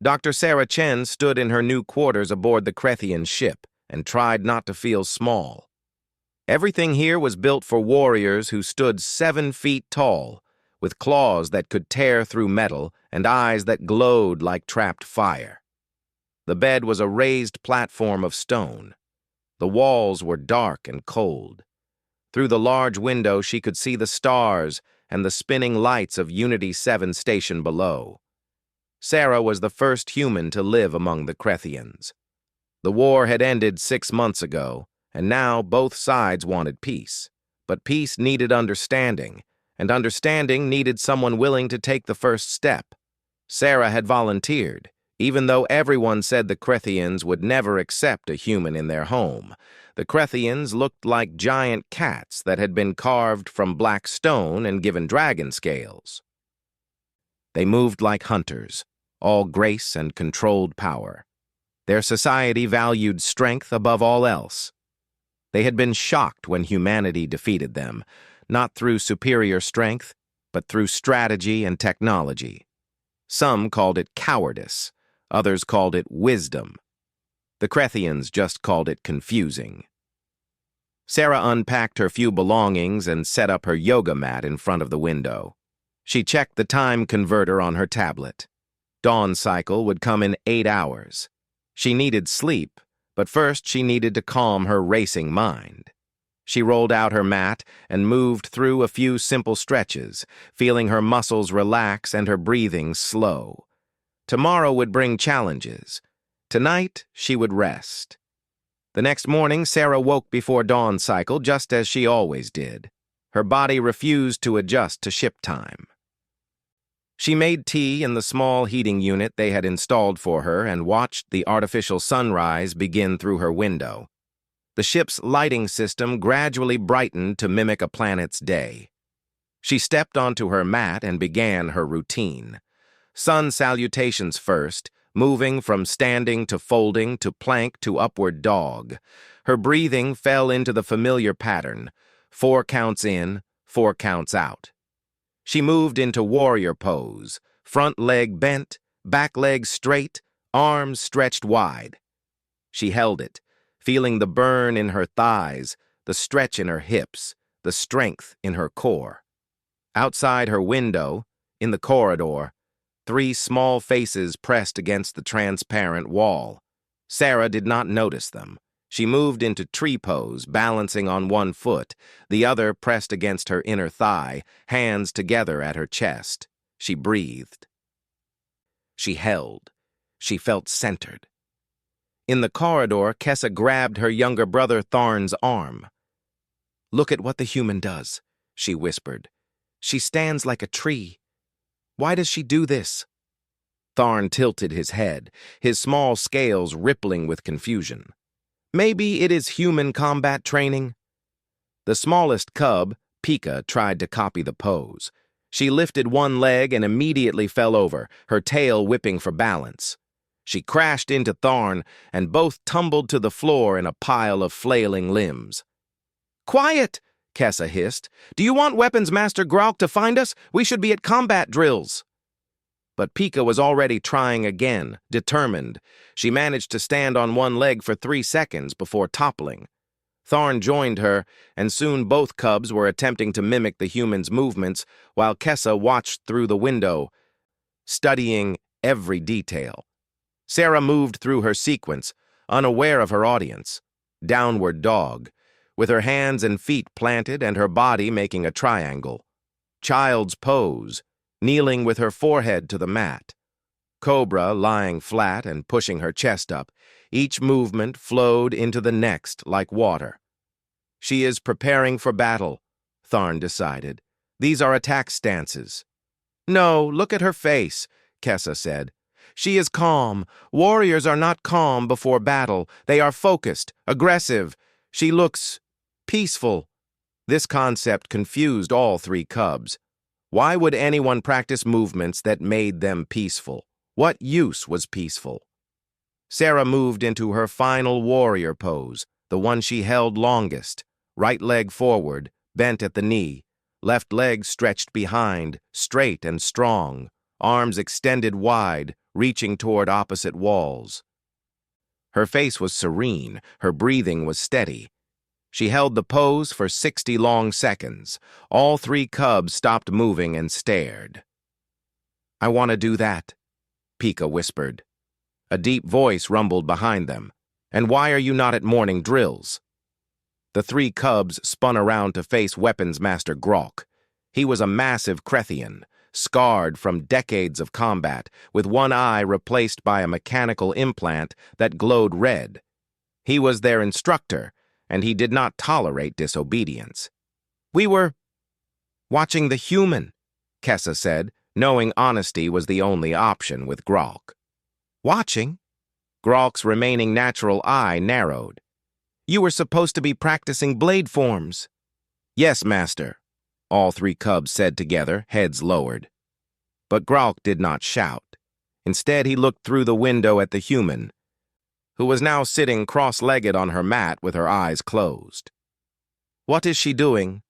Dr. Sarah Chen stood in her new quarters aboard the Krethian ship and tried not to feel small. Everything here was built for warriors who stood 7 feet tall, with claws that could tear through metal and eyes that glowed like trapped fire. The bed was a raised platform of stone. The walls were dark and cold. Through the large window she could see the stars and the spinning lights of Unity 7 station below. Sarah was the first human to live among the Krethians. The war had ended 6 months ago, and now both sides wanted peace. But peace needed understanding, and understanding needed someone willing to take the first step. Sarah had volunteered, even though everyone said the Krethians would never accept a human in their home. The Krethians looked like giant cats that had been carved from black stone and given dragon scales. They moved like hunters, all grace and controlled power. Their society valued strength above all else. They had been shocked when humanity defeated them, not through superior strength, but through strategy and technology. Some called it cowardice, others called it wisdom. The Krethians just called it confusing. Sarah unpacked her few belongings and set up her yoga mat in front of the window. She checked the time converter on her tablet. Dawn cycle would come in 8 hours. She needed sleep, but first she needed to calm her racing mind. She rolled out her mat and moved through a few simple stretches, feeling her muscles relax and her breathing slow. Tomorrow would bring challenges. Tonight, she would rest. The next morning, Sarah woke before dawn cycle just as she always did. Her body refused to adjust to ship time. She made tea in the small heating unit they had installed for her and watched the artificial sunrise begin through her window. The ship's lighting system gradually brightened to mimic a planet's day. She stepped onto her mat and began her routine. Sun salutations first, moving from standing to folding to plank to upward dog. Her breathing fell into the familiar pattern, 4 counts in, 4 counts out. She moved into warrior pose, front leg bent, back leg straight, arms stretched wide. She held it, feeling the burn in her thighs, the stretch in her hips, the strength in her core. Outside her window, in the corridor, 3 small faces pressed against the transparent wall. Sarah did not notice them. She moved into tree pose, balancing on one foot, the other pressed against her inner thigh, hands together at her chest. She breathed. She held. She felt centered. In the corridor, Kessa grabbed her younger brother Tharn's arm. "Look at what the human does," she whispered. "She stands like a tree. Why does she do this?" Tharn tilted his head, his small scales rippling with confusion. "Maybe it is human combat training." The smallest cub, Pika, tried to copy the pose. She lifted one leg and immediately fell over, her tail whipping for balance. She crashed into Tharn, and both tumbled to the floor in a pile of flailing limbs. "Quiet!" Kessa hissed. "Do you want Weapons Master Grok to find us? We should be at combat drills." But Pika was already trying again, determined. She managed to stand on one leg for 3 seconds before toppling. Tharn joined her, and soon both cubs were attempting to mimic the human's movements while Kessa watched through the window, studying every detail. Sarah moved through her sequence, unaware of her audience. Downward dog, with her hands and feet planted and her body making a triangle. Child's pose, kneeling with her forehead to the mat. Cobra lying flat and pushing her chest up. Each movement flowed into the next like water. She is preparing for battle, Tharn decided. These are attack stances. No, look at her face, Kessa said. She is calm. Warriors are not calm before battle. They are focused, aggressive. She looks peaceful. This concept confused all 3 cubs. Why would anyone practice movements that made them peaceful? What use was peaceful? Sarah moved into her final warrior pose, the one she held longest. Right leg forward, bent at the knee. Left leg stretched behind, straight and strong. Arms extended wide, reaching toward opposite walls. Her face was serene, her breathing was steady. She held the pose for 60 long seconds. All 3 cubs stopped moving and stared. "I want to do that," Pika whispered. A deep voice rumbled behind them. "And why are you not at morning drills?" The 3 cubs spun around to face Weapons Master Grok. He was a massive Krethian, scarred from decades of combat, with one eye replaced by a mechanical implant that glowed red. He was their instructor, and he did not tolerate disobedience. "We were watching the human," Kessa said, knowing honesty was the only option with Grok. "Watching?" Grok's remaining natural eye narrowed. "You were supposed to be practicing blade forms." "Yes, Master," all 3 cubs said together, heads lowered. But Grok did not shout. Instead, he looked through the window at the human, who was now sitting cross-legged on her mat with her eyes closed. "What is she doing?"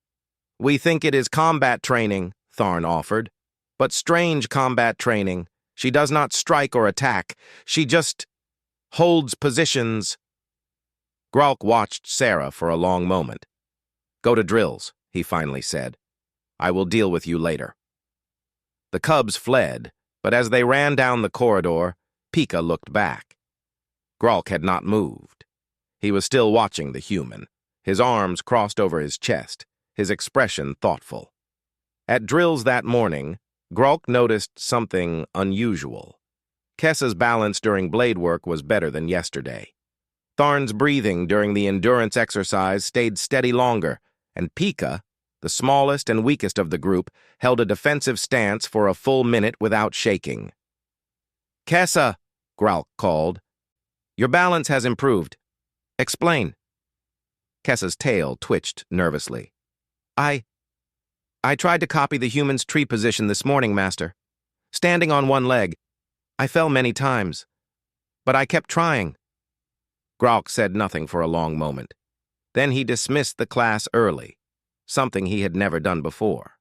"We think it is combat training," Tharn offered. "But strange combat training. She does not strike or attack. She just holds positions." Grok watched Sarah for a long moment. "Go to drills," he finally said. "I will deal with you later." The cubs fled, but as they ran down the corridor, Pika looked back. Grok had not moved. He was still watching the human, his arms crossed over his chest, his expression thoughtful. At drills that morning, Grok noticed something unusual. Kessa's balance during blade work was better than yesterday. Tharn's breathing during the endurance exercise stayed steady longer, and Pika, the smallest and weakest of the group, held a defensive stance for a full minute without shaking. "Kessa," Grok called. "Your balance has improved. Explain." Kessa's tail twitched nervously. I tried to copy the human's tree position this morning, Master. Standing on one leg, I fell many times, but I kept trying." Grok said nothing for a long moment. Then he dismissed the class early, something he had never done before.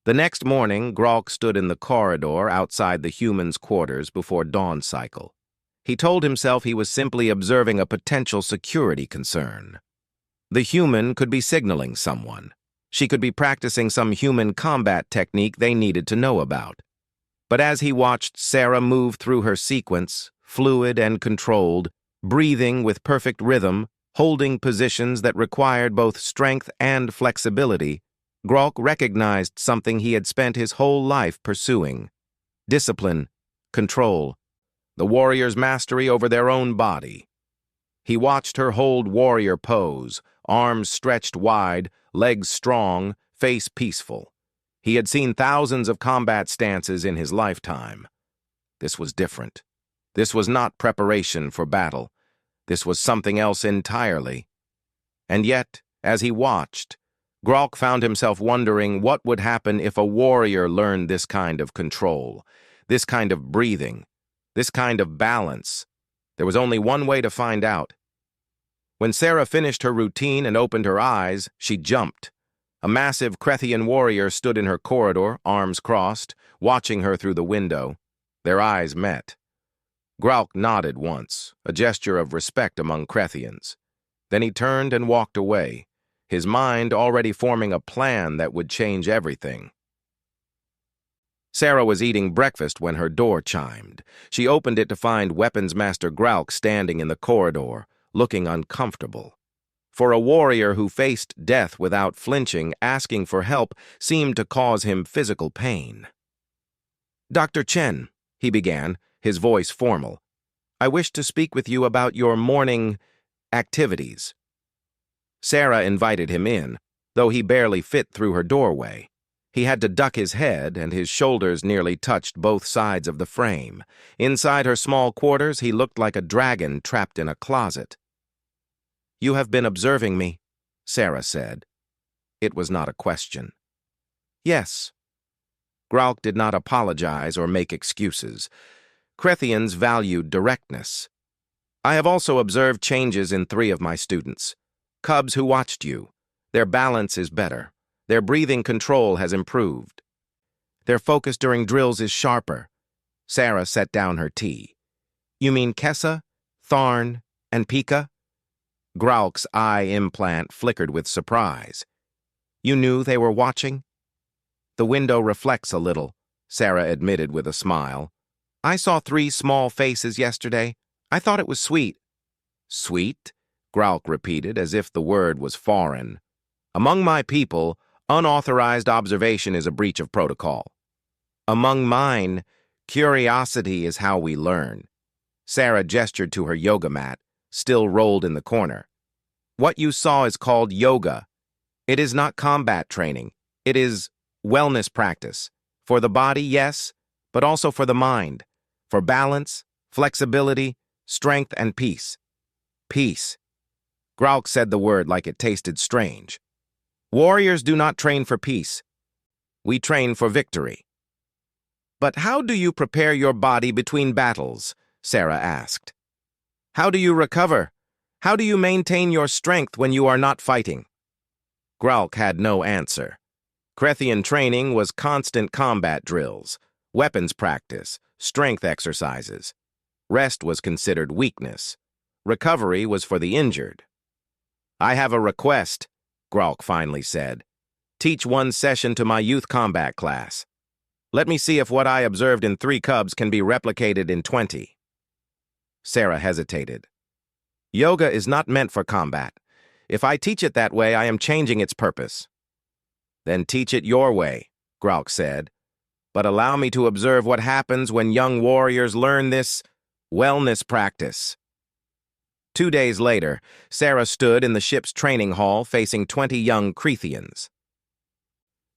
The next morning, Grok stood in the corridor outside the human's quarters before dawn cycle. He told himself he was simply observing a potential security concern. The human could be signaling someone. She could be practicing some human combat technique they needed to know about. But as he watched Sarah move through her sequence, fluid and controlled, breathing with perfect rhythm, holding positions that required both strength and flexibility, Grok recognized something he had spent his whole life pursuing: discipline, control, the warrior's mastery over their own body. He watched her hold warrior pose, arms stretched wide, legs strong, face peaceful. He had seen thousands of combat stances in his lifetime. This was different. This was not preparation for battle. This was something else entirely. And yet, as he watched, Grok found himself wondering what would happen if a warrior learned this kind of control, this kind of breathing, this kind of balance. There was only one way to find out. When Sarah finished her routine and opened her eyes, she jumped. A massive Krethian warrior stood in her corridor, arms crossed, watching her through the window. Their eyes met. Grok nodded once, a gesture of respect among Krethians. Then he turned and walked away, his mind already forming a plan that would change everything. Sarah was eating breakfast when her door chimed. She opened it to find Weapons Master Grok standing in the corridor, looking uncomfortable. For a warrior who faced death without flinching, asking for help seemed to cause him physical pain. "Dr. Chen," he began, his voice formal, "I wish to speak with you about your morning activities." Sarah invited him in, though he barely fit through her doorway. He had to duck his head, and his shoulders nearly touched both sides of the frame. Inside her small quarters, he looked like a dragon trapped in a closet. "You have been observing me," Sarah said. It was not a question. "Yes." Grok did not apologize or make excuses. Krethians valued directness. "I have also observed changes in 3 of my students. Cubs who watched you. Their balance is better. Their breathing control has improved. Their focus during drills is sharper. Sarah set down her tea. You mean Kessa, Tharn, and Pika? Gralk's eye implant flickered with surprise. You knew they were watching? The window reflects a little, Sarah admitted with a smile. I saw 3 small faces yesterday. I thought it was sweet. Sweet? Gralk repeated, as if the word was foreign. Among my people, unauthorized observation is a breach of protocol. Among mine, curiosity is how we learn. Sarah gestured to her yoga mat, still rolled in the corner. What you saw is called yoga. It is not combat training. It is wellness practice. For the body, yes, but also for the mind. For balance, flexibility, strength, and peace. Peace. Gralk said the word like it tasted strange. Warriors do not train for peace. We train for victory. But how do you prepare your body between battles? Sarah asked. How do you recover? How do you maintain your strength when you are not fighting? Gralk had no answer. Krethian training was constant combat drills, weapons practice, strength exercises. Rest was considered weakness. Recovery was for the injured. I have a request, Gralk finally said. Teach 1 session to my youth combat class. Let me see if what I observed in 3 cubs can be replicated in 20. Sarah hesitated. Yoga is not meant for combat. If I teach it that way, I am changing its purpose. Then teach it your way, Gralk said. But allow me to observe what happens when young warriors learn this wellness practice. 2 days later, Sarah stood in the ship's training hall facing 20 young Krethians.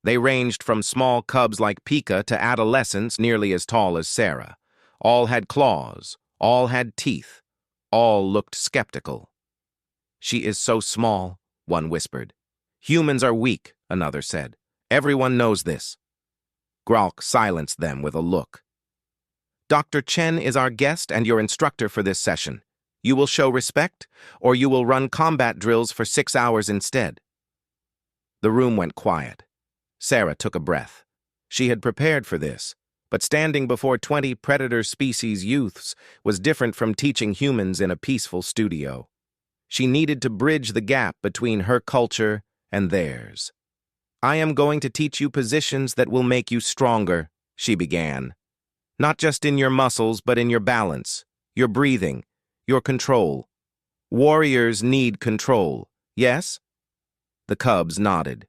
They ranged from small cubs like Pika to adolescents nearly as tall as Sarah. All had claws, all had teeth, all looked skeptical. She is so small, one whispered. Humans are weak, another said. Everyone knows this. Gralk silenced them with a look. Dr. Chen is our guest and your instructor for this session. You will show respect, or you will run combat drills for 6 hours instead. The room went quiet. Sarah took a breath. She had prepared for this, but standing before 20 predator species youths was different from teaching humans in a peaceful studio. She needed to bridge the gap between her culture and theirs. I am going to teach you positions that will make you stronger, she began. Not just in your muscles, but in your balance, your breathing, your control. Warriors need control, yes? The cubs nodded.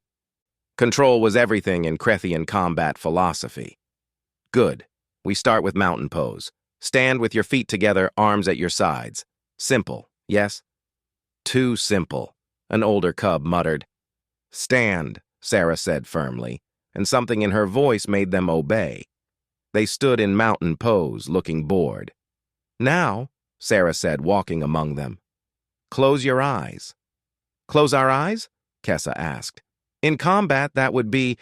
Control was everything in Krethian combat philosophy. Good. We start with mountain pose. Stand with your feet together, arms at your sides. Simple, yes? Too simple, an older cub muttered. Stand, Sarah said firmly, and something in her voice made them obey. They stood in mountain pose, looking bored. Now, Sarah said, walking among them. Close your eyes. Close our eyes? Kessa asked. In combat, that would be,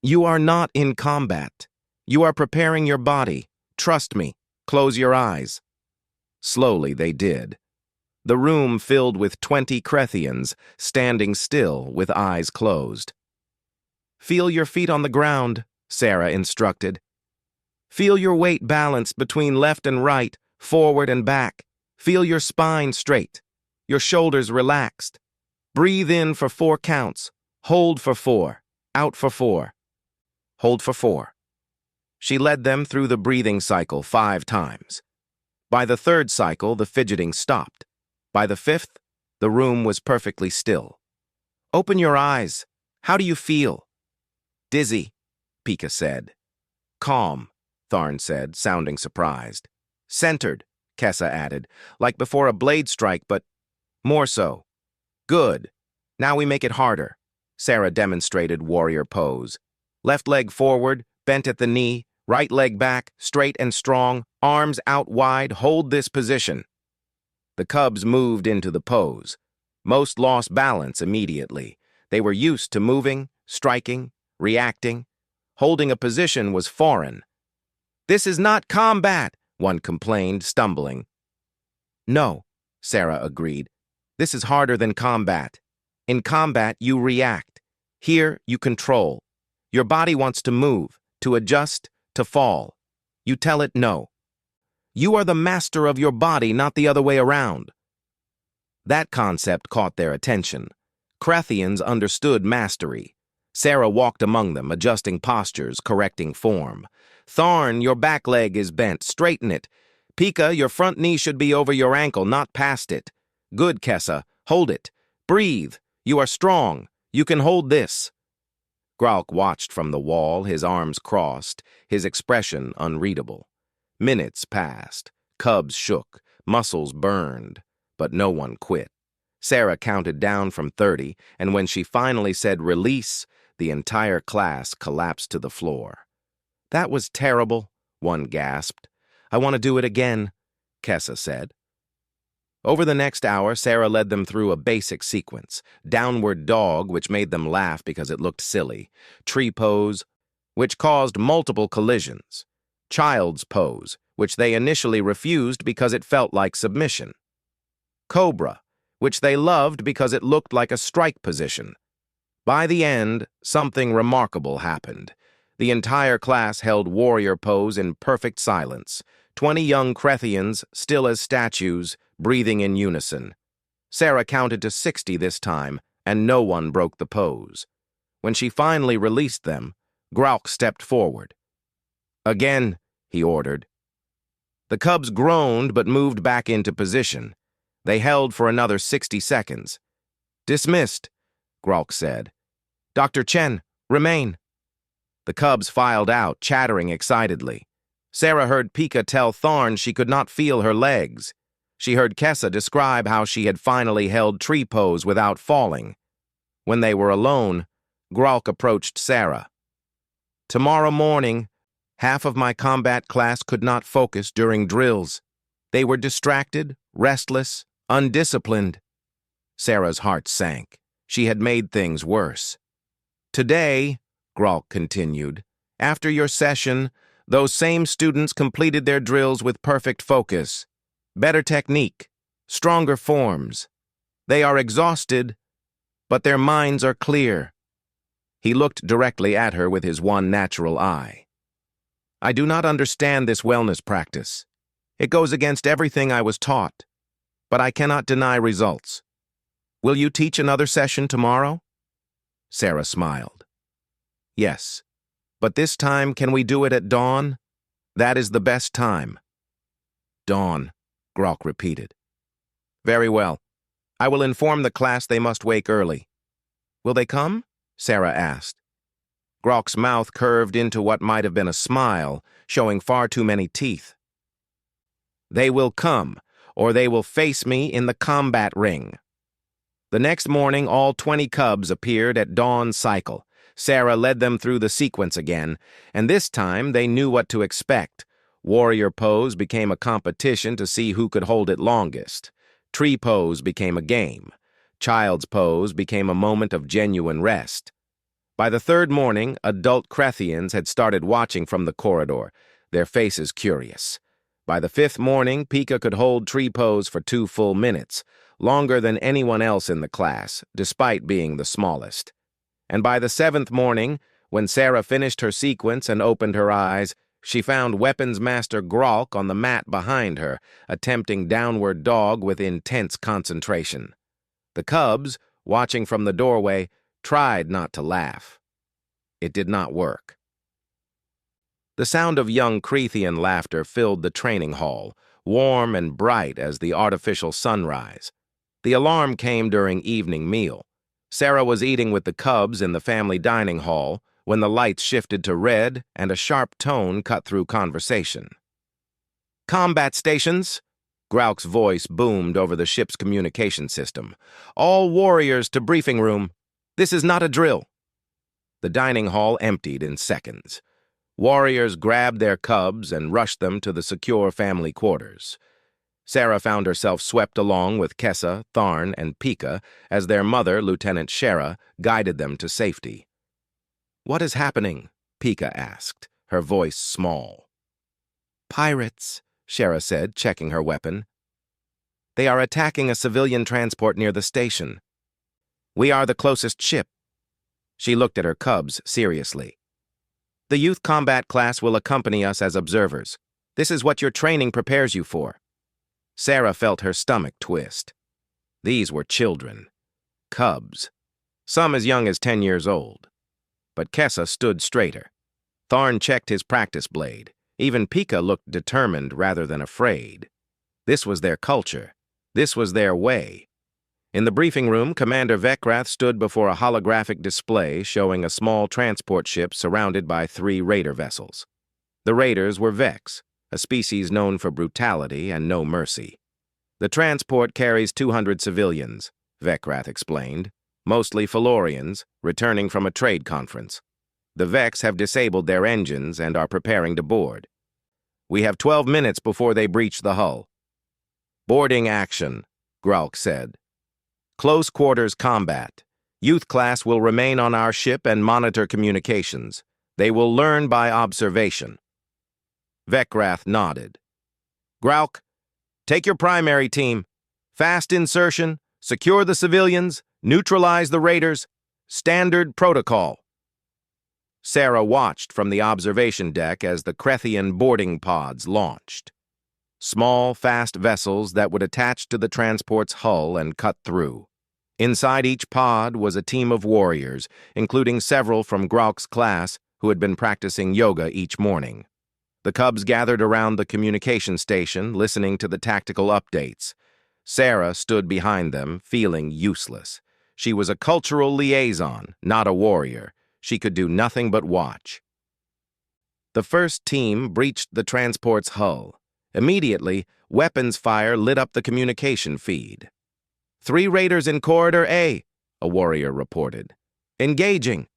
you are not in combat. You are preparing your body. Trust me. Close your eyes. Slowly they did. The room filled with 20 Krethians, standing still with eyes closed. Feel your feet on the ground, Sarah instructed. Feel your weight balanced between left and right, forward and back. Feel your spine straight, your shoulders relaxed. Breathe in for 4 counts. Hold for 4. Out for 4. Hold for 4. She led them through the breathing cycle 5 times. By the 3rd cycle, the fidgeting stopped. By the 5th, the room was perfectly still. Open your eyes. How do you feel? Dizzy, Pika said. Calm, Tharn said, sounding surprised. Centered, Kessa added, like before a blade strike, but more so. Good. Now we make it harder. Sarah demonstrated warrior pose. Left leg forward, bent at the knee, right leg back, straight and strong, arms out wide, hold this position. The cubs moved into the pose. Most lost balance immediately. They were used to moving, striking, reacting. Holding a position was foreign. This is not combat, one complained, stumbling. No, Sarah agreed. This is harder than combat. In combat, you react. Here, you control. Your body wants to move, to adjust, to fall. You tell it no. You are the master of your body, not the other way around. That concept caught their attention. Krethians understood mastery. Sarah walked among them, adjusting postures, correcting form. Tharn, your back leg is bent. Straighten it. Pika, your front knee should be over your ankle, not past it. Good, Kessa. Hold it. Breathe. You are strong. You can hold this. Gralk watched from the wall, his arms crossed, his expression unreadable. Minutes passed. Cubs shook. Muscles burned. But no one quit. Sarah counted down from 30, and when she finally said release, the entire class collapsed to the floor. That was terrible, one gasped. I want to do it again, Kessa said. Over the next hour, Sarah led them through a basic sequence. Downward dog, which made them laugh because it looked silly. Tree pose, which caused multiple collisions. Child's pose, which they initially refused because it felt like submission. Cobra, which they loved because it looked like a strike position. By the end, something remarkable happened. The entire class held warrior pose in perfect silence. 20 young Krethians, still as statues, breathing in unison. Sarah counted to 60 this time, and no one broke the pose. When she finally released them, Gralk stepped forward. Again, he ordered. The cubs groaned but moved back into position. They held for another 60 seconds. Dismissed, Gralk said. Dr. Chen, remain. The cubs filed out, chattering excitedly. Sarah heard Pika tell Tharn she could not feel her legs. She heard Kessa describe how she had finally held tree pose without falling. When they were alone, Gralk approached Sarah. Tomorrow morning, half of my combat class could not focus during drills. They were distracted, restless, undisciplined. Sarah's heart sank. She had made things worse. Today, Gralk continued, after your session, those same students completed their drills with perfect focus, better technique, stronger forms. They are exhausted, but their minds are clear. He looked directly at her with his one natural eye. I do not understand this wellness practice. It goes against everything I was taught, but I cannot deny results. Will you teach another session tomorrow? Sarah smiled. Yes, but this time can we do it at dawn? That is the best time. Dawn, Gralk repeated. Very well. I will inform the class they must wake early. Will they come? Sarah asked. Gralk's mouth curved into what might have been a smile, showing far too many teeth. They will come, or they will face me in the combat ring. The next morning, all 20 cubs appeared at dawn cycle. Sarah led them through the sequence again, and this time they knew what to expect. Warrior pose became a competition to see who could hold it longest. Tree pose became a game. Child's pose became a moment of genuine rest. By the third morning, adult Krethians had started watching from the corridor, their faces curious. By the fifth morning, Pika could hold tree pose for 2 full minutes, longer than anyone else in the class, despite being the smallest. And by the 7th morning, when Sarah finished her sequence and opened her eyes, she found Weapons Master Gralk on the mat behind her, attempting downward dog with intense concentration. The cubs, watching from the doorway, tried not to laugh. It did not work. The sound of young Krethian laughter filled the training hall, warm and bright as the artificial sunrise. The alarm came during evening meal. Sarah was eating with the cubs in the family dining hall when the lights shifted to red and a sharp tone cut through conversation. Combat stations! Gralk's voice boomed over the ship's communication system. All warriors to briefing room. This is not a drill. The dining hall emptied in seconds. Warriors grabbed their cubs and rushed them to the secure family quarters. Sarah found herself swept along with Kessa, Tharn, and Pika as their mother, Lieutenant Shera, guided them to safety. What is happening? Pika asked, her voice small. Pirates, Shera said, checking her weapon. They are attacking a civilian transport near the station. We are the closest ship. She looked at her cubs seriously. The youth combat class will accompany us as observers. This is what your training prepares you for. Sarah felt her stomach twist. These were children. Cubs. Some as young as 10 years old. But Kessa stood straighter. Tharn checked his practice blade. Even Pika looked determined rather than afraid. This was their culture. This was their way. In the briefing room, Commander Vekrath stood before a holographic display showing a small transport ship surrounded by 3 raider vessels. The raiders were Vex, a species known for brutality and no mercy. The transport carries 200 civilians, Vekrath explained, mostly Felorians, returning from a trade conference. The Vex have disabled their engines and are preparing to board. We have 12 minutes before they breach the hull. Boarding action, Gralk said. Close quarters combat. Youth class will remain on our ship and monitor communications. They will learn by observation. Vekrath nodded. Gralk, take your primary team. Fast insertion, secure the civilians, neutralize the raiders. Standard protocol. Sarah watched from the observation deck as the Krethian boarding pods launched. Small, fast vessels that would attach to the transport's hull and cut through. Inside each pod was a team of warriors, including several from Gralk's class who had been practicing yoga each morning. The cubs gathered around the communication station, listening to the tactical updates. Sarah stood behind them, feeling useless. She was a cultural liaison, not a warrior. She could do nothing but watch. The first team breached the transport's hull. Immediately, weapons fire lit up the communication feed. 3 raiders in Corridor A, a warrior reported. Engaging.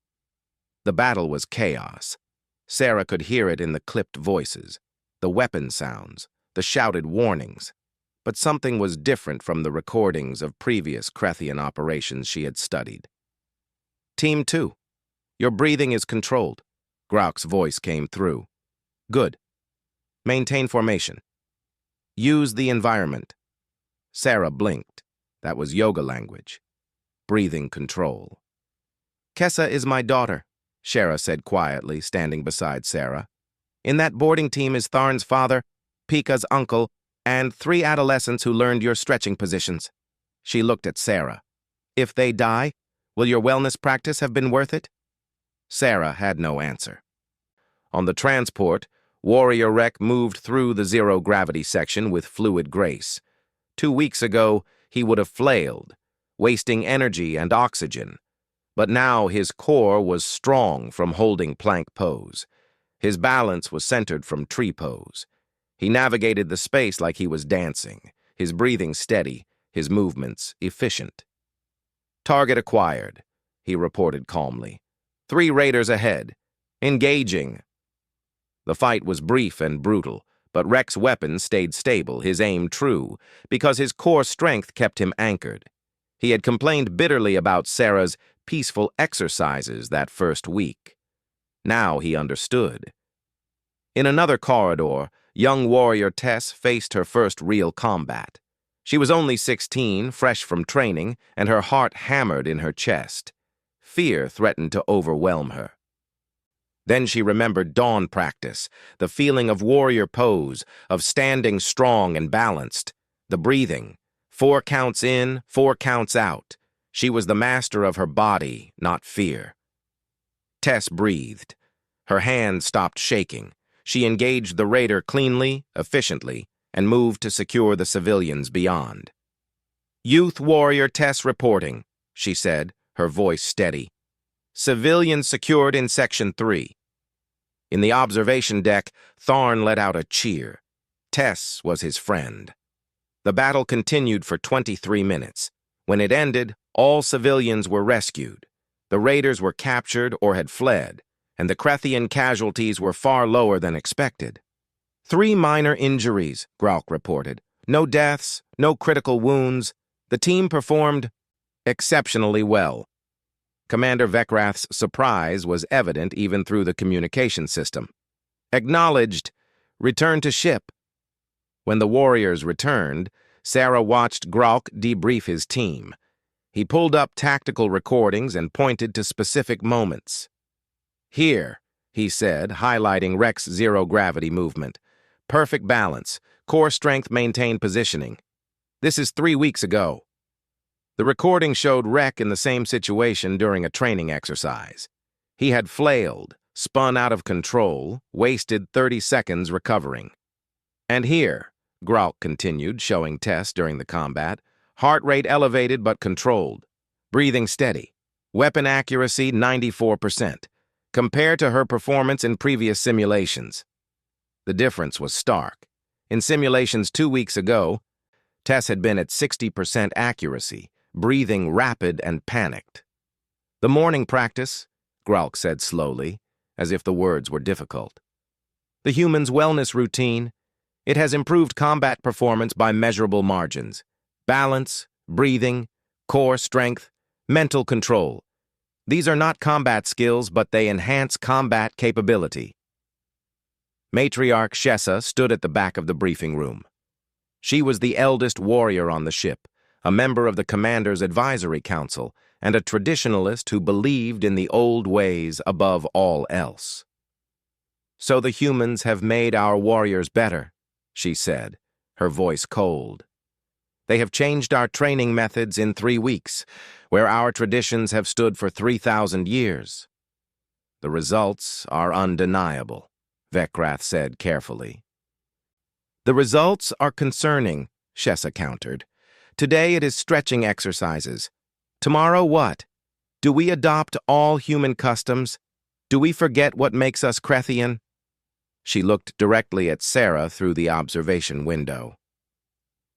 The battle was chaos. Sarah could hear it in the clipped voices, the weapon sounds, the shouted warnings. But something was different from the recordings of previous Krethian operations she had studied. Team 2, your breathing is controlled. Gralk's voice came through. Good. Maintain formation. Use the environment. Sarah blinked. That was yoga language. Breathing control. Kessa is my daughter, Shara said quietly, standing beside Sarah. In that boarding team is Tharn's father, Pika's uncle, and 3 adolescents who learned your stretching positions. She looked at Sarah. If they die, will your wellness practice have been worth it? Sarah had no answer. On the transport, Warrior Rek moved through the zero-gravity section with fluid grace. 2 weeks ago, he would have flailed, wasting energy and oxygen. But now his core was strong from holding plank pose. His balance was centered from tree pose. He navigated the space like he was dancing, his breathing steady, his movements efficient. Target acquired, he reported calmly. 3 raiders ahead. Engaging. The fight was brief and brutal, but Rek's weapon stayed stable, his aim true, because his core strength kept him anchored. He had complained bitterly about Sarah's peaceful exercises that first week. Now he understood. In another corridor, young warrior Tess faced her first real combat. She was only 16, fresh from training, and her heart hammered in her chest. Fear threatened to overwhelm her. Then she remembered dawn practice, the feeling of warrior pose, of standing strong and balanced, the breathing, 4 counts in, 4 counts out. She was the master of her body, not fear. Tess breathed. Her hand stopped shaking. She engaged the raider cleanly, efficiently, and moved to secure the civilians beyond. Youth warrior Tess reporting, she said, her voice steady. Civilians secured in Section 3. In the observation deck, Tharn let out a cheer. Tess was his friend. The battle continued for 23 minutes. When it ended, all civilians were rescued. The raiders were captured or had fled, and the Krethian casualties were far lower than expected. 3 minor injuries, Gralk reported. No deaths, no critical wounds. The team performed exceptionally well. Commander Vekrath's surprise was evident even through the communication system. Acknowledged. Return to ship. When the warriors returned, Sarah watched Gralk debrief his team. He pulled up tactical recordings and pointed to specific moments. Here, he said, highlighting Rex's zero-gravity movement. Perfect balance. Core strength maintained positioning. This is 3 weeks ago. The recording showed Rek in the same situation during a training exercise. He had flailed, spun out of control, wasted 30 seconds recovering. And here, Gralk continued, showing Tess during the combat, heart rate elevated but controlled, breathing steady, weapon accuracy 94%, compared to her performance in previous simulations. The difference was stark. In simulations 2 weeks ago, Tess had been at 60% accuracy, breathing rapid and panicked. The morning practice, Gralk said slowly, as if the words were difficult. The human's wellness routine, it has improved combat performance by measurable margins. Balance, breathing, core strength, mental control. These are not combat skills, but they enhance combat capability. Matriarch Shessa stood at the back of the briefing room. She was the eldest warrior on the ship, a member of the Commander's Advisory Council, and a traditionalist who believed in the old ways above all else. "So the humans have made our warriors better," she said, her voice cold. "They have changed our training methods in 3 weeks, where our traditions have stood for 3,000 years. The results are undeniable," Vekrath said carefully. "The results are concerning," Shessa countered. "Today it is stretching exercises. Tomorrow what? Do we adopt all human customs? Do we forget what makes us Krethian?" She looked directly at Sarah through the observation window.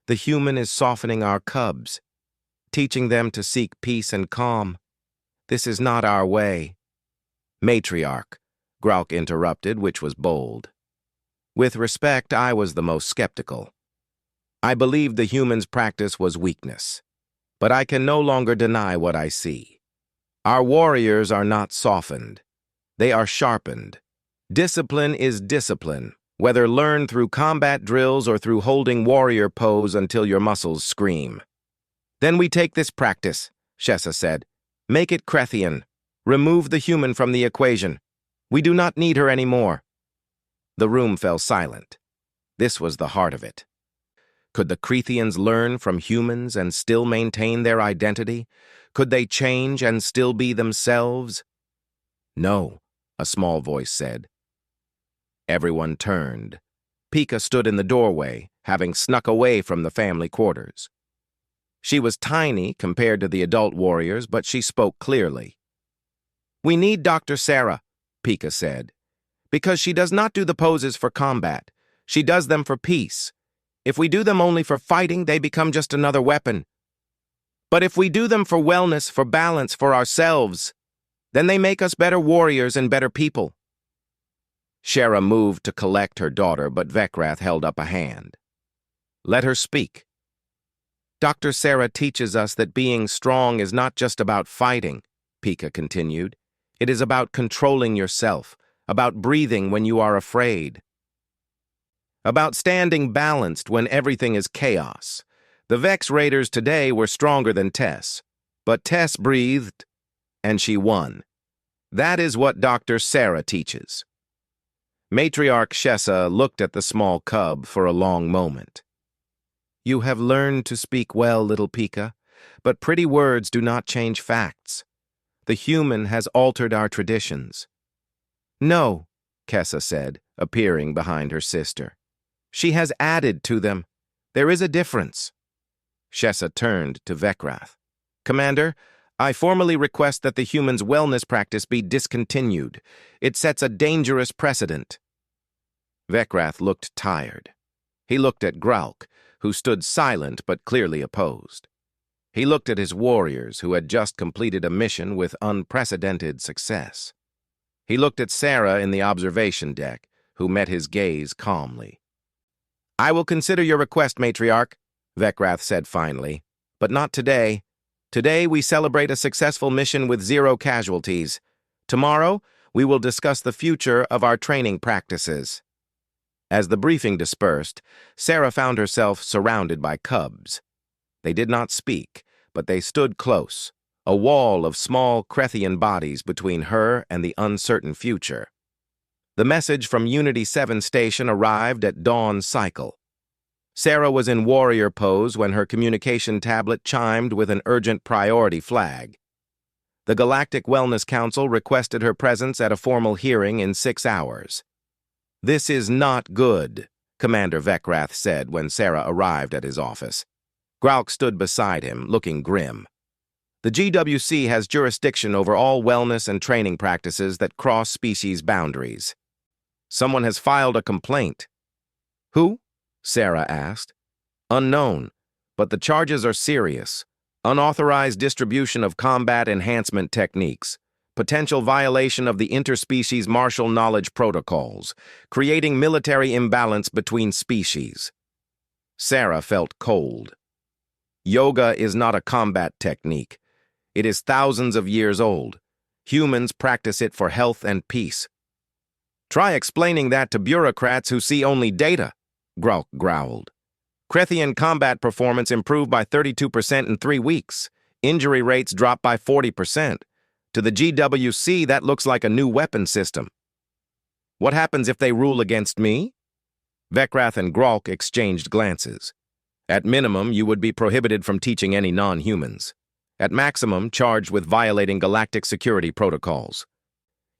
"The human is softening our cubs, teaching them to seek peace and calm. This is not our way." "Matriarch," Gralk interrupted, which was bold. "With respect, I was the most skeptical. I believed the human's practice was weakness, but I can no longer deny what I see. Our warriors are not softened. They are sharpened. Discipline is discipline, whether learned through combat drills or through holding warrior pose until your muscles scream." "Then we take this practice," Shessa said. "Make it Krethian. Remove the human from the equation. We do not need her anymore." The room fell silent. This was the heart of it. Could the Krethians learn from humans and still maintain their identity? Could they change and still be themselves? "No," a small voice said. Everyone turned. Pika stood in the doorway, having snuck away from the family quarters. She was tiny compared to the adult warriors, but she spoke clearly. "We need Dr. Sarah," Pika said, "because she does not do the poses for combat. She does them for peace. If we do them only for fighting, they become just another weapon. But if we do them for wellness, for balance, for ourselves, then they make us better warriors and better people." Shera moved to collect her daughter, but Vekrath held up a hand. "Let her speak." "Dr. Sarah teaches us that being strong is not just about fighting," Pika continued. "It is about controlling yourself, about breathing when you are afraid, about standing balanced when everything is chaos. The Vex Raiders today were stronger than Tess, but Tess breathed, and she won. That is what Dr. Sarah teaches." Matriarch Shessa looked at the small cub for a long moment. "You have learned to speak well, little Pika, but pretty words do not change facts. The human has altered our traditions." "No," Kessa said, appearing behind her sister. "She has added to them. There is a difference." Shessa turned to Vekrath. "Commander, I formally request that the human's wellness practice be discontinued. It sets a dangerous precedent." Vekrath looked tired. He looked at Gralk, who stood silent but clearly opposed. He looked at his warriors, who had just completed a mission with unprecedented success. He looked at Sarah in the observation deck, who met his gaze calmly. "I will consider your request, Matriarch," Vekrath said finally, "but not today. Today we celebrate a successful mission with 0 casualties. Tomorrow we will discuss the future of our training practices." As the briefing dispersed, Sarah found herself surrounded by cubs. They did not speak, but they stood close, a wall of small Krethian bodies between her and the uncertain future. The message from Unity 7 Station arrived at dawn's cycle. Sarah was in warrior pose when her communication tablet chimed with an urgent priority flag. The Galactic Wellness Council requested her presence at a formal hearing in 6 hours. "This is not good," Commander Veckrath said when Sarah arrived at his office. Gralk stood beside him, looking grim. "The GWC has jurisdiction over all wellness and training practices that cross species boundaries. Someone has filed a complaint." "Who?" Sarah asked. "Unknown, but the charges are serious. Unauthorized distribution of combat enhancement techniques, potential violation of the interspecies martial knowledge protocols, creating military imbalance between species." Sarah felt cold. Yoga is not a combat technique. It is thousands of years old. Humans practice it for health and peace. "Try explaining that to bureaucrats who see only data," Gralk growled. "Krethian combat performance improved by 32% in 3 weeks. Injury rates dropped by 40%. To the GWC, that looks like a new weapon system." "What happens if they rule against me?" Veckrath and Gralk exchanged glances. "At minimum, you would be prohibited from teaching any non-humans. At maximum, charged with violating galactic security protocols.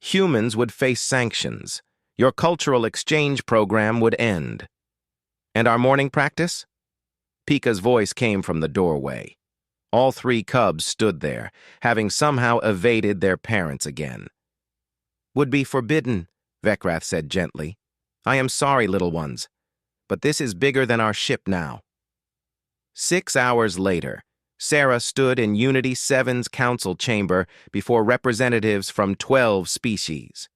Humans would face sanctions. Your cultural exchange program would end." "And our morning practice?" Pika's voice came from the doorway. All 3 cubs stood there, having somehow evaded their parents again. "Would be forbidden," Veckrath said gently. "I am sorry, little ones, but this is bigger than our ship now." 6 hours later, Sarah stood in Unity 7's council chamber before representatives from 12 species.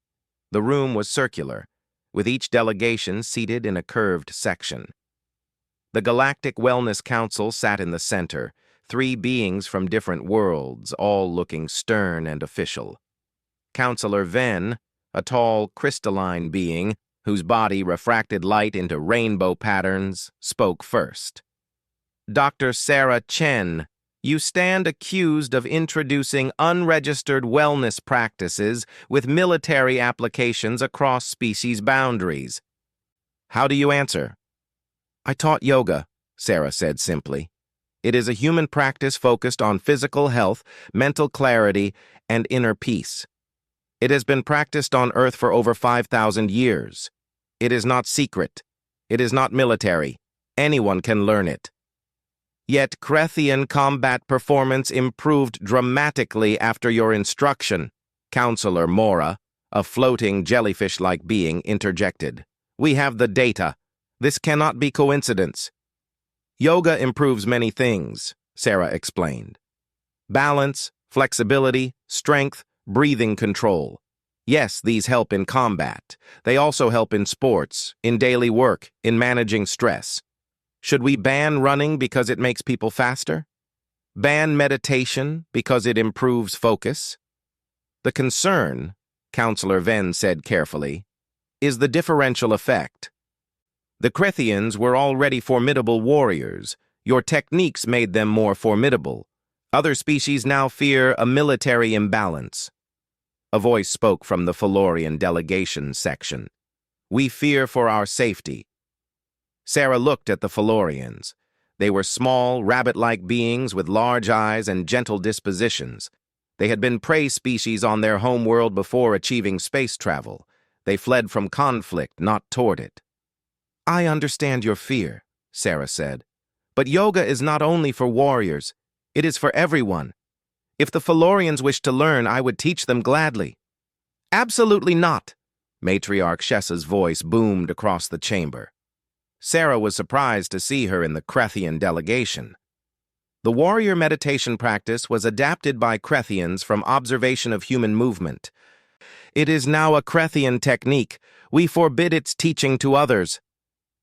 The room was circular, with each delegation seated in a curved section. The Galactic Wellness Council sat in the center, 3 beings from different worlds, all looking stern and official. Counselor Ven, a tall, crystalline being, whose body refracted light into rainbow patterns, spoke first. "Dr. Sarah Chen, you stand accused of introducing unregistered wellness practices with military applications across species boundaries. How do you answer?" "I taught yoga," Sarah said simply. "It is a human practice focused on physical health, mental clarity, and inner peace. It has been practiced on Earth for over 5,000 years. It is not secret. It is not military. Anyone can learn it. Yet Krethian combat performance improved dramatically after your instruction," Counselor Mora, a floating jellyfish-like being, interjected. "We have the data. This cannot be coincidence." "Yoga improves many things," Sarah explained. "Balance, flexibility, strength, breathing control. Yes, these help in combat. They also help in sports, in daily work, in managing stress. Should we ban running because it makes people faster? Ban meditation because it improves focus? The concern," Counselor Ven said carefully, "is the differential effect. The Krethians were already formidable warriors. Your techniques made them more formidable. Other species now fear a military imbalance." A voice spoke from the Felorian delegation section. "We fear for our safety." Sarah looked at the Felorians. They were small, rabbit-like beings with large eyes and gentle dispositions. They had been prey species on their homeworld before achieving space travel. They fled from conflict, not toward it. "I understand your fear," Sarah said. "But yoga is not only for warriors. It is for everyone. If the Felorians wish to learn, I would teach them gladly." "Absolutely not," Matriarch Shessa's voice boomed across the chamber. Sarah was surprised to see her in the Krethian delegation. The warrior meditation practice was adapted by Krethians from observation of human movement. It is now a Krethian technique. We forbid its teaching to others.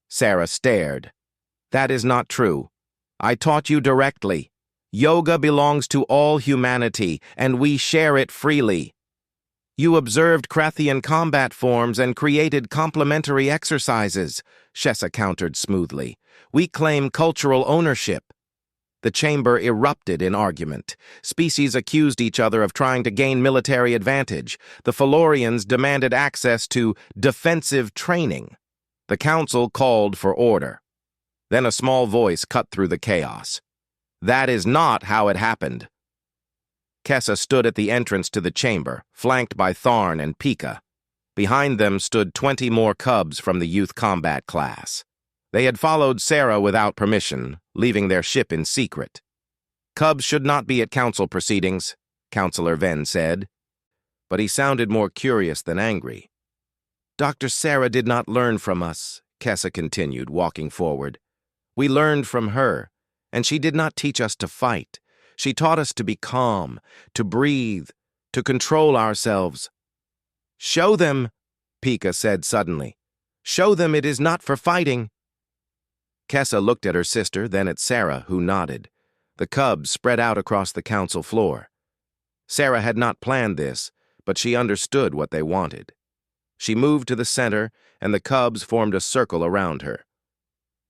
Sarah stared. That is not true. I taught you directly. Yoga belongs to all humanity, and we share it freely. You observed Krethian combat forms and created complementary exercises, Shessa countered smoothly. We claim cultural ownership. The chamber erupted in argument. Species accused each other of trying to gain military advantage. The Felorians demanded access to defensive training. The council called for order. Then a small voice cut through the chaos. "That is not how it happened." Kessa stood at the entrance to the chamber, flanked by Tharn and Pika. Behind them stood 20 more cubs from the youth combat class. They had followed Sarah without permission, leaving their ship in secret. "Cubs should not be at council proceedings," Counselor Venn said. But he sounded more curious than angry. "Dr. Sarah did not learn from us," Kessa continued, walking forward. "We learned from her, and she did not teach us to fight. She taught us to be calm, to breathe, to control ourselves." "Show them," Pika said suddenly. "Show them it is not for fighting." Kessa looked at her sister, then at Sarah, who nodded. The cubs spread out across the council floor. Sarah had not planned this, but she understood what they wanted. She moved to the center, and the cubs formed a circle around her.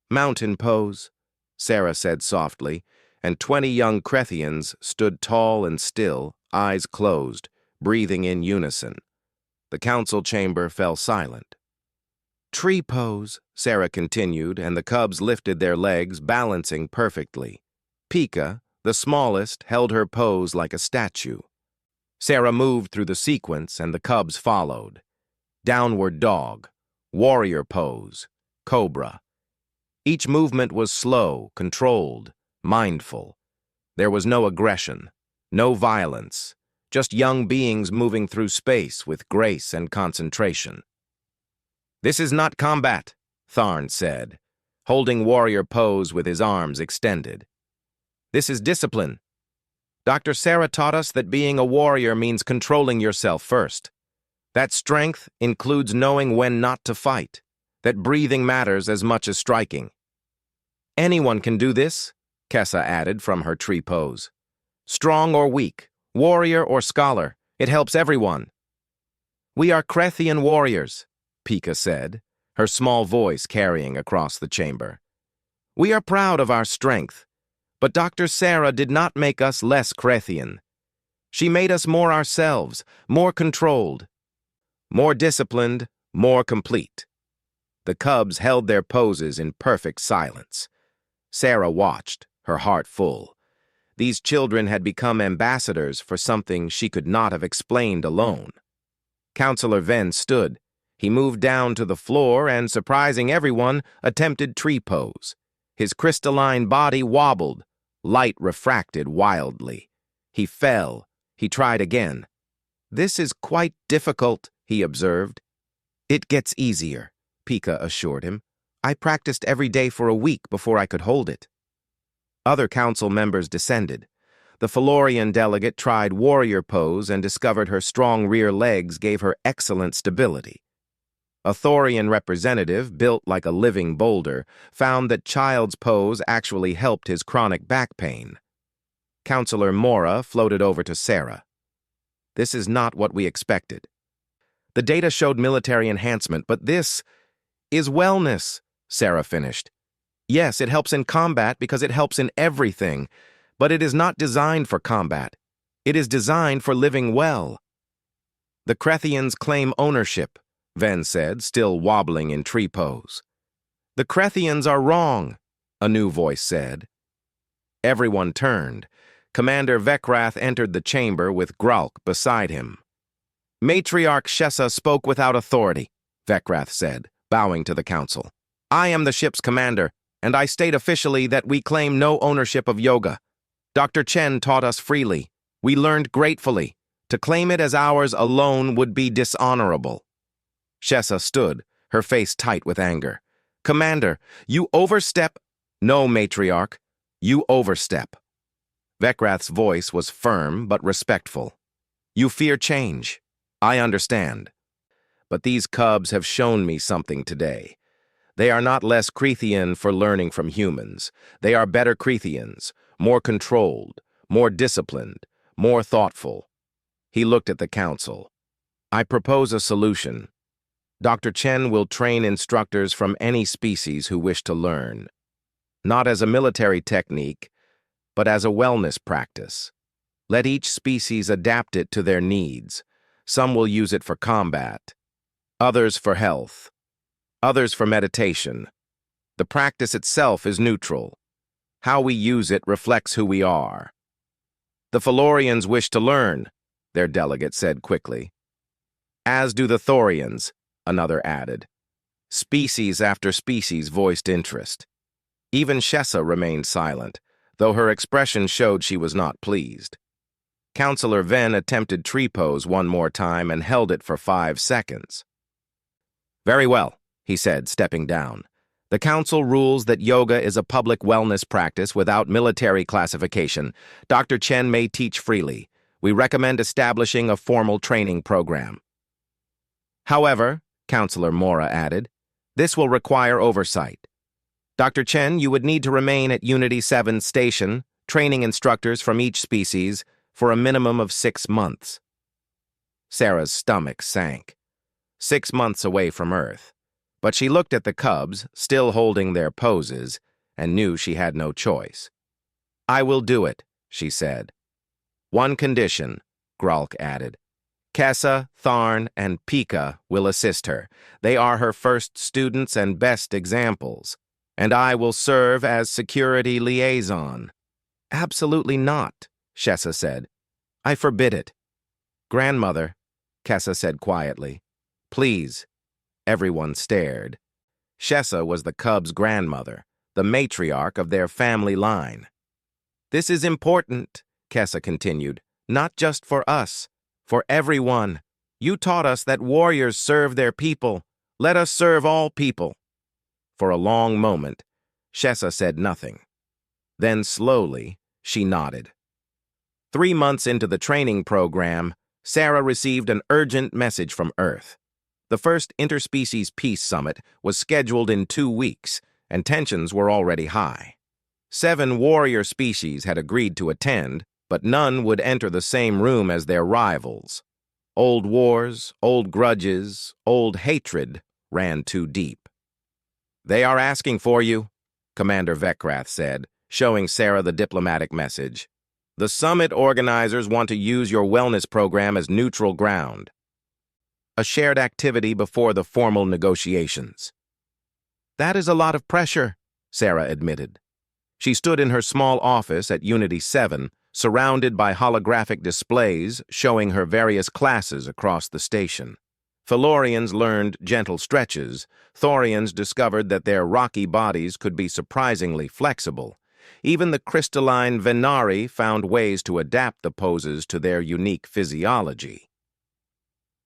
"Mountain pose," Sarah said softly, and 20 young Crethians stood tall and still, eyes closed, breathing in unison. The council chamber fell silent. "Tree pose," Sarah continued, and the cubs lifted their legs, balancing perfectly. Pika, the smallest, held her pose like a statue. Sarah moved through the sequence, and the cubs followed. Downward dog, warrior pose, cobra. Each movement was slow, controlled, mindful. There was no aggression, no violence, just young beings moving through space with grace and concentration. "This is not combat," Tharn said, holding warrior pose with his arms extended. "This is discipline. Dr. Sarah taught us that being a warrior means controlling yourself first. That strength includes knowing when not to fight, that breathing matters as much as striking." "Anyone can do this," Kessa added from her tree pose. "Strong or weak, warrior or scholar, it helps everyone." "We are Crethian warriors," Pika said, her small voice carrying across the chamber. "We are proud of our strength, but Dr. Sarah did not make us less Crethian. She made us more ourselves, more controlled, more disciplined, more complete." The cubs held their poses in perfect silence. Sarah watched, her heart full. These children had become ambassadors for something she could not have explained alone. Counselor Venn stood. He moved down to the floor and, surprising everyone, attempted tree pose. His crystalline body wobbled. Light refracted wildly. He fell. He tried again. "This is quite difficult," he observed. "It gets easier," Pika assured him. "I practiced every day for a week before I could hold it." Other council members descended. The Felorian delegate tried warrior pose and discovered her strong rear legs gave her excellent stability. A Thorian representative, built like a living boulder, found that child's pose actually helped his chronic back pain. Counselor Mora floated over to Sarah. "This is not what we expected. The data showed military enhancement, but this is wellness," Sarah finished. "Yes, it helps in combat because it helps in everything, but it is not designed for combat. It is designed for living well." "The Crethians claim ownership," Venn said, still wobbling in tree pose. "The Crethians are wrong," a new voice said. Everyone turned. Commander Vekrath entered the chamber with Gralk beside him. "Matriarch Shessa spoke without authority," Vekrath said, bowing to the council. "I am the ship's commander, and I state officially that we claim no ownership of yoga. Dr. Chen taught us freely. We learned gratefully. To claim it as ours alone would be dishonorable." Shessa stood, her face tight with anger. "Commander, you overstep—" "No, Matriarch, you overstep." Vekrath's voice was firm but respectful. "You fear change. I understand. But these cubs have shown me something today. They are not less Crethian for learning from humans. They are better Crethians, more controlled, more disciplined, more thoughtful." He looked at the council. "I propose a solution. Dr. Chen will train instructors from any species who wish to learn. Not as a military technique, but as a wellness practice. Let each species adapt it to their needs. Some will use it for combat, others for health, others for meditation. The practice itself is neutral. How we use it reflects who we are. The Felorians wish to learn, their delegate said quickly. As do the Thorians, another added. Species after species voiced interest. Even Shessa remained silent, though her expression showed she was not pleased. Counselor Ven attempted tree pose one more time and held it for 5 seconds. Very well, he said, stepping down. The council rules that yoga is a public wellness practice without military classification. Dr. Chen may teach freely. We recommend establishing a formal training program. However, Counselor Mora added, this will require oversight. Dr. Chen, you would need to remain at Unity 7 Station, training instructors from each species, for a minimum of 6 months. Sarah's stomach sank. 6 months away from Earth. But she looked at the cubs, still holding their poses, and knew she had no choice. I will do it, she said. One condition, Gralk added. Kessa, Tharn, and Pika will assist her. They are her first students and best examples. And I will serve as security liaison. Absolutely not, Shessa said. I forbid it. Grandmother, Kessa said quietly. Please. Everyone stared. Shessa was the cubs' grandmother, the matriarch of their family line. This is important, Kessa continued, not just for us, for everyone. You taught us that warriors serve their people. Let us serve all people. For a long moment, Shessa said nothing. Then slowly, she nodded. 3 months into the training program, Sarah received an urgent message from Earth. The first Interspecies Peace Summit was scheduled in 2 weeks, and tensions were already high. 7 warrior species had agreed to attend, but none would enter the same room as their rivals. Old wars, old grudges, old hatred ran too deep. They are asking for you, Commander Vekrath said, showing Sarah the diplomatic message. The summit organizers want to use your wellness program as neutral ground. A shared activity before the formal negotiations. That is a lot of pressure, Sarah admitted. She stood in her small office at Unity 7, surrounded by holographic displays showing her various classes across the station. Felorians learned gentle stretches. Thorians discovered that their rocky bodies could be surprisingly flexible. Even the crystalline Venari found ways to adapt the poses to their unique physiology.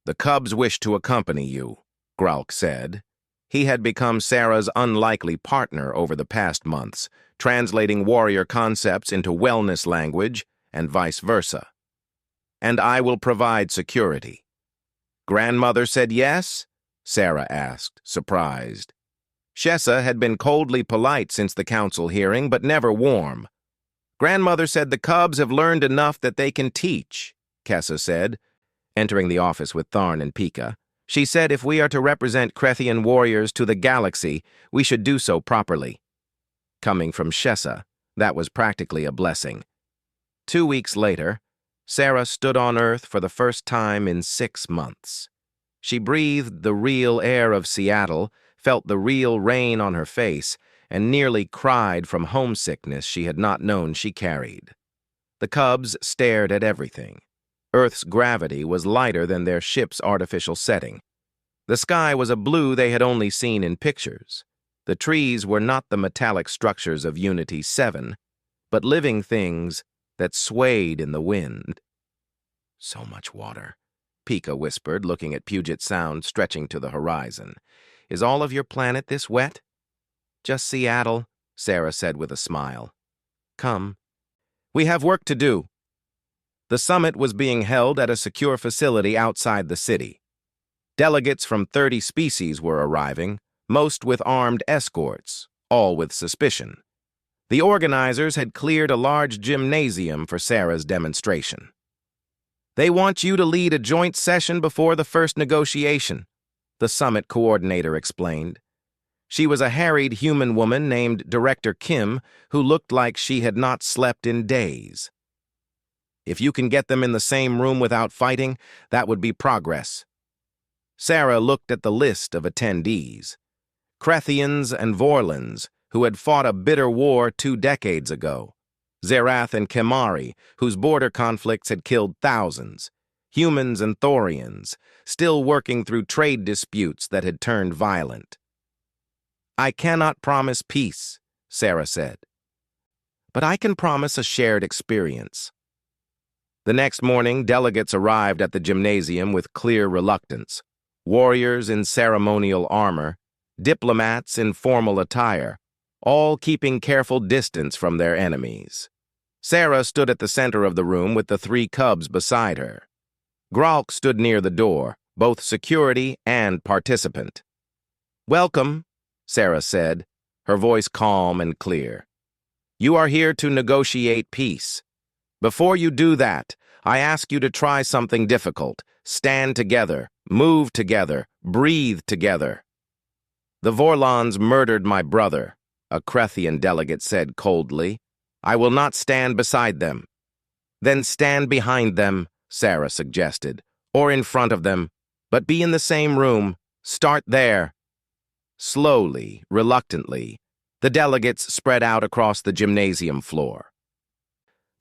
The cubs wish to accompany you, Gralk said. He had become Sarah's unlikely partner over the past months, translating warrior concepts into wellness language and vice versa. And I will provide security. Grandmother said yes? Sarah asked, surprised. Shessa had been coldly polite since the council hearing, but never warm. Grandmother said the cubs have learned enough that they can teach, Kessa said, entering the office with Tharn and Pika. She said if we are to represent Krethian warriors to the galaxy, we should do so properly. Coming from Shessa, that was practically a blessing. 2 weeks later, Sarah stood on Earth for the first time in 6 months. She breathed the real air of Seattle, felt the real rain on her face, and nearly cried from homesickness she had not known she carried. The cubs stared at everything. Earth's gravity was lighter than their ship's artificial setting. The sky was a blue they had only seen in pictures. The trees were not the metallic structures of Unity 7, but living things that swayed in the wind. So much water, Pika whispered, looking at Puget Sound stretching to the horizon. Is all of your planet this wet? Just Seattle, Sarah said with a smile. Come. We have work to do. The summit was being held at a secure facility outside the city. Delegates from 30 species were arriving, most with armed escorts, all with suspicion. The organizers had cleared a large gymnasium for Sarah's demonstration. They want you to lead a joint session before the first negotiation, the summit coordinator explained. She was a harried human woman named Director Kim who looked like she had not slept in days. If you can get them in the same room without fighting, that would be progress. Sarah looked at the list of attendees. Krethians and Vorlons, who had fought a bitter war 2 decades ago. Zerath and Kemari, whose border conflicts had killed thousands. Humans and Thorians, still working through trade disputes that had turned violent. "I cannot promise peace," Sarah said. "But I can promise a shared experience." The next morning, delegates arrived at the gymnasium with clear reluctance. Warriors in ceremonial armor, diplomats in formal attire, all keeping careful distance from their enemies. Sarah stood at the center of the room with the 3 cubs beside her. Gralk stood near the door, both security and participant. "Welcome," Sarah said, her voice calm and clear. "You are here to negotiate peace. Before you do that, I ask you to try something difficult. Stand together, move together, breathe together." "The Vorlons murdered my brother," a Krethian delegate said coldly. "I will not stand beside them." "Then stand behind them," Sarah suggested, "or in front of them, but be in the same room. Start there." Slowly, reluctantly, the delegates spread out across the gymnasium floor.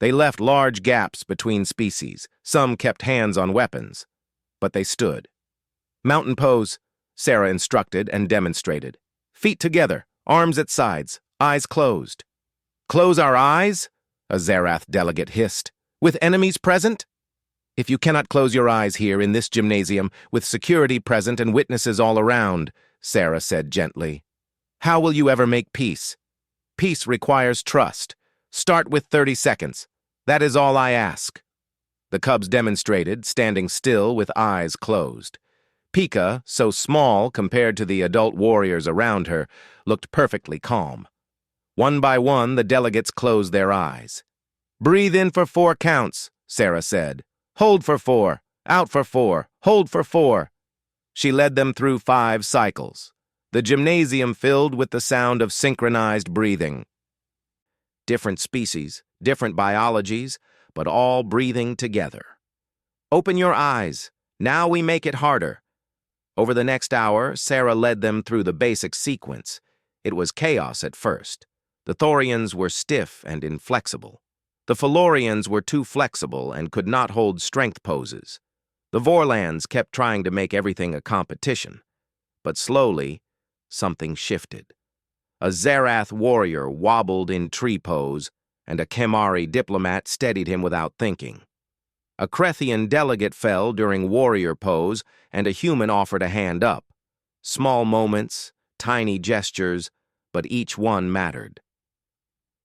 They left large gaps between species. Some kept hands on weapons, but they stood. "Mountain pose," Sarah instructed and demonstrated. "Feet together, arms at sides, eyes closed." "Close our eyes?" a Zerath delegate hissed. "With enemies present?" "If you cannot close your eyes here in this gymnasium, with security present and witnesses all around," Sarah said gently, "how will you ever make peace? Peace requires trust. Start with 30 seconds. That is all I ask." The cubs demonstrated, standing still with eyes closed. Pika, so small compared to the adult warriors around her, looked perfectly calm. One by one, the delegates closed their eyes. "Breathe in for 4 counts," Sarah said. "Hold for 4, out for 4, hold for 4. She led them through 5 cycles. The gymnasium filled with the sound of synchronized breathing. Different species, different biologies, but all breathing together. "Open your eyes. Now we make it harder." Over the next hour, Sarah led them through the basic sequence. It was chaos at first. The Thorians were stiff and inflexible. The Felorians were too flexible and could not hold strength poses. The Vorlons kept trying to make everything a competition. But slowly, something shifted. A Zerath warrior wobbled in tree pose, and a Kemari diplomat steadied him without thinking. A Krethian delegate fell during warrior pose, and a human offered a hand up. Small moments, tiny gestures, but each one mattered.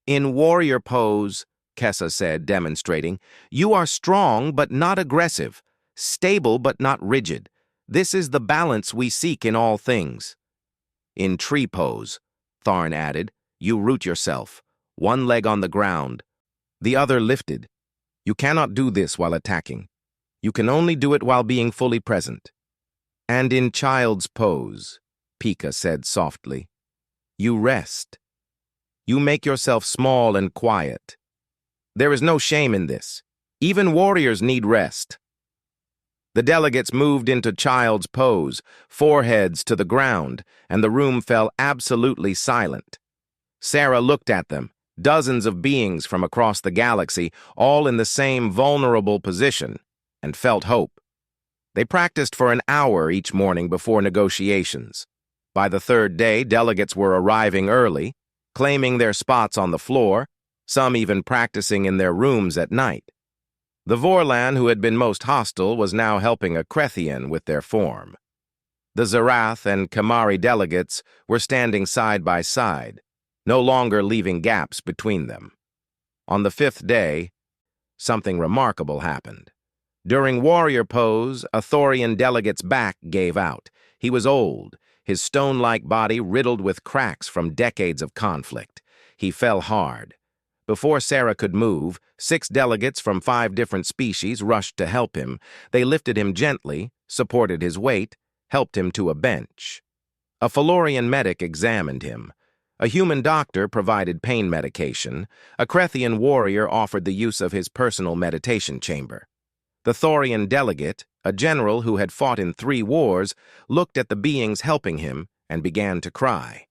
"In warrior pose," Kessa said, demonstrating, "you are strong but not aggressive, stable but not rigid. This is the balance we seek in all things." "In tree pose," Tharn added, "you root yourself, one leg on the ground, the other lifted. You cannot do this while attacking. You can only do it while being fully present." "And in child's pose," Pika said softly, "you rest. You make yourself small and quiet. There is no shame in this. Even warriors need rest." The delegates moved into child's pose, foreheads to the ground, and the room fell absolutely silent. Sarah looked at them, dozens of beings from across the galaxy, all in the same vulnerable position, and felt hope. They practiced for an hour each morning before negotiations. By the 3rd day, delegates were arriving early, claiming their spots on the floor, some even practicing in their rooms at night. The Vorlan who had been most hostile was now helping a Krethian with their form. The Zerath and Kemari delegates were standing side by side, no longer leaving gaps between them. On the 5th day, something remarkable happened. During warrior pose, a Thorian delegate's back gave out. He was old, his stone-like body riddled with cracks from decades of conflict. He fell hard. Before Sarah could move, 6 delegates from 5 different species rushed to help him. They lifted him gently, supported his weight, helped him to a bench. A Felorian medic examined him. A human doctor provided pain medication. A Crethian warrior offered the use of his personal meditation chamber. The Thorian delegate, a general who had fought in 3 wars, looked at the beings helping him and began to cry.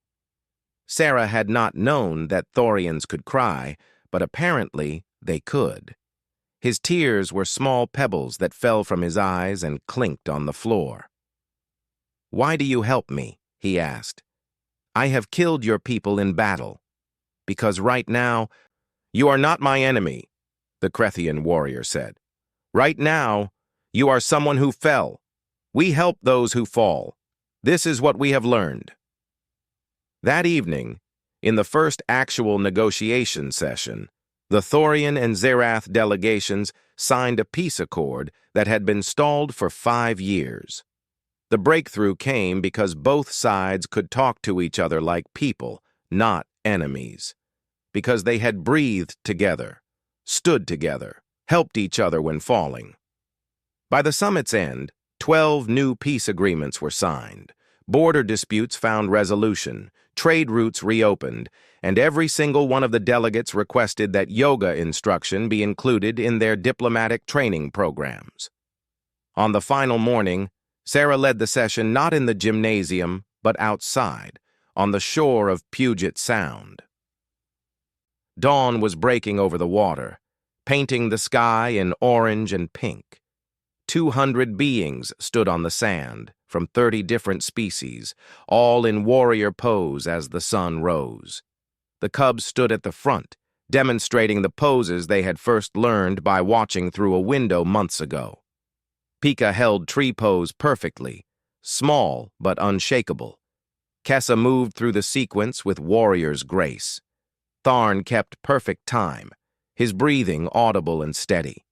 Sarah had not known that Thorians could cry, but apparently they could. His tears were small pebbles that fell from his eyes and clinked on the floor. "Why do you help me?" he asked. "I have killed your people in battle. Because right now, you are not my enemy," the Crethian warrior said. "Right now, you are someone who fell. We help those who fall. This is what we have learned." That evening, in the first actual negotiation session, the Thorian and Zerath delegations signed a peace accord that had been stalled for 5 years. The breakthrough came because both sides could talk to each other like people, not enemies. Because they had breathed together, stood together, helped each other when falling. By the summit's end, 12 new peace agreements were signed. Border disputes found resolution, trade routes reopened, and every single one of the delegates requested that yoga instruction be included in their diplomatic training programs. On the final morning, Sarah led the session not in the gymnasium, but outside, on the shore of Puget Sound. Dawn was breaking over the water, painting the sky in orange and pink. 200 beings stood on the sand, from 30 different species, all in warrior pose as the sun rose. The cubs stood at the front, demonstrating the poses they had first learned by watching through a window months ago. Pika held tree pose perfectly, small but unshakable. Kessa moved through the sequence with warrior's grace. Tharn kept perfect time, his breathing audible and steady.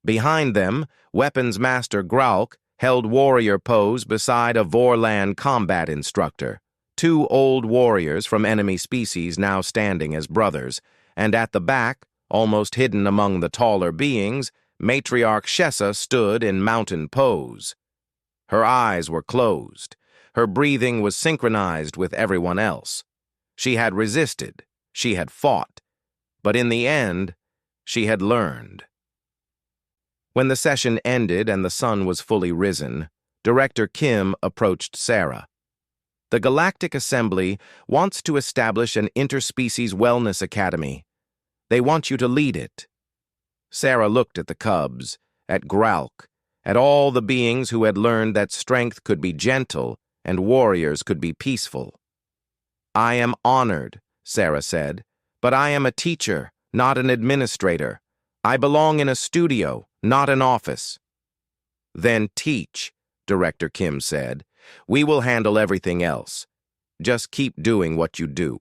Behind them, weapons master Gralk held warrior pose beside a Vorlan combat instructor, 2 old warriors from enemy species now standing as brothers, and at the back, almost hidden among the taller beings, matriarch Shessa stood in mountain pose. Her eyes were closed. Her breathing was synchronized with everyone else. She had resisted. She had fought. But in the end, she had learned. When the session ended and the sun was fully risen, Director Kim approached Sarah. "The Galactic Assembly wants to establish an interspecies wellness academy. They want you to lead it." Sarah looked at the cubs, at Gralk, at all the beings who had learned that strength could be gentle and warriors could be peaceful. "I am honored," Sarah said, "but I am a teacher, not an administrator. I belong in a studio, not an office." "Then teach," Director Kim said. "We will handle everything else. Just keep doing what you do."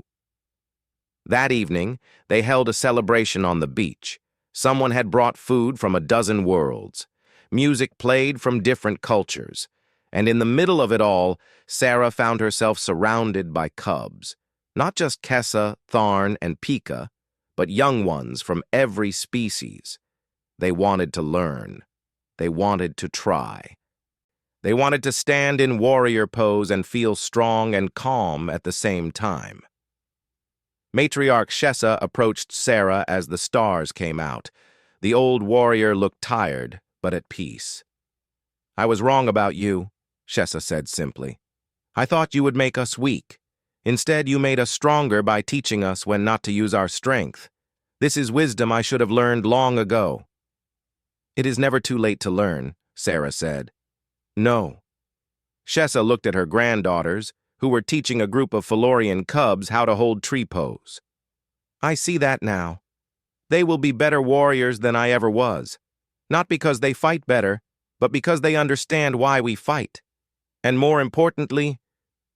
That evening, they held a celebration on the beach. Someone had brought food from a dozen worlds. Music played from different cultures. And in the middle of it all, Sarah found herself surrounded by cubs. Not just Kessa, Tharn, and Pika, but young ones from every species. They wanted to learn. They wanted to try. They wanted to stand in warrior pose and feel strong and calm at the same time. Matriarch Shessa approached Sarah as the stars came out. The old warrior looked tired, but at peace. "I was wrong about you," Shessa said simply. "I thought you would make us weak. Instead, you made us stronger by teaching us when not to use our strength. This is wisdom I should have learned long ago." "It is never too late to learn," Sarah said. "No." Shessa looked at her granddaughters, who were teaching a group of Felorian cubs how to hold tree pose. "I see that now. They will be better warriors than I ever was. Not because they fight better, but because they understand why we fight. And more importantly,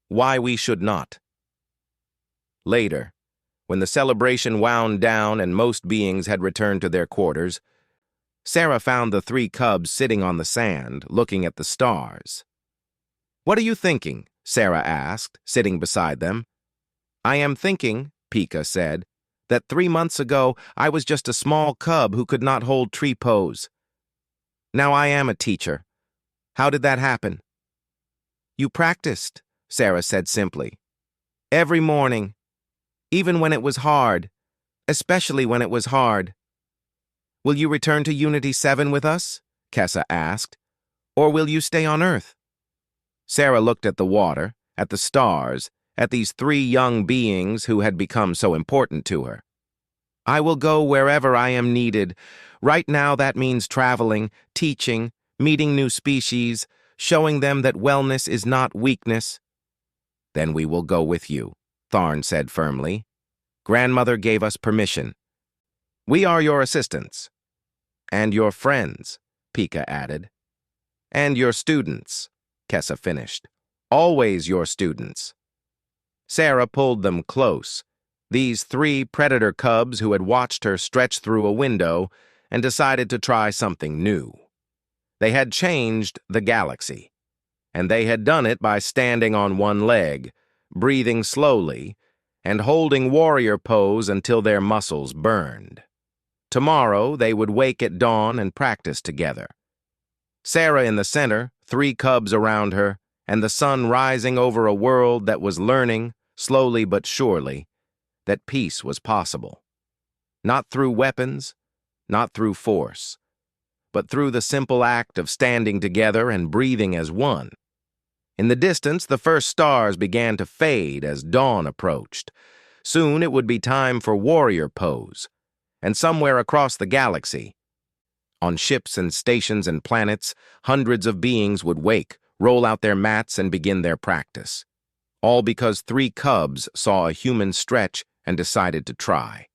why we should not." Later, when the celebration wound down and most beings had returned to their quarters, Sarah found the 3 cubs sitting on the sand, looking at the stars. "What are you thinking?" Sarah asked, sitting beside them. "I am thinking," Pika said, "that 3 months ago I was just a small cub who could not hold tree pose. Now I am a teacher. How did that happen?" "You practiced," Sarah said simply. Every morning, even when it was hard, especially when it was hard. Will you return to Unity 7 with us? Kessa asked. Or will you stay on Earth? Sarah looked at the water, at the stars, at these three young beings who had become so important to her. I will go wherever I am needed. Right now that means traveling, teaching, meeting new species, showing them that wellness is not weakness. Then we will go with you, Tharn said firmly. Grandmother gave us permission. We are your assistants. And your friends, Pika added. And your students, Kessa finished. Always your students. Sarah pulled them close, these three predator cubs who had watched her stretch through a window and decided to try something new. They had changed the galaxy, and they had done it by standing on one leg, breathing slowly, and holding warrior pose until their muscles burned. Tomorrow they would wake at dawn and practice together. Sarah in the center, three cubs around her, and the sun rising over a world that was learning, slowly but surely, that peace was possible. Not through weapons, not through force, but through the simple act of standing together and breathing as one. In the distance, the first stars began to fade as dawn approached. Soon it would be time for warrior pose, and somewhere across the galaxy, on ships and stations and planets, hundreds of beings would wake, roll out their mats, and begin their practice. All because three cubs saw a human stretch and decided to try.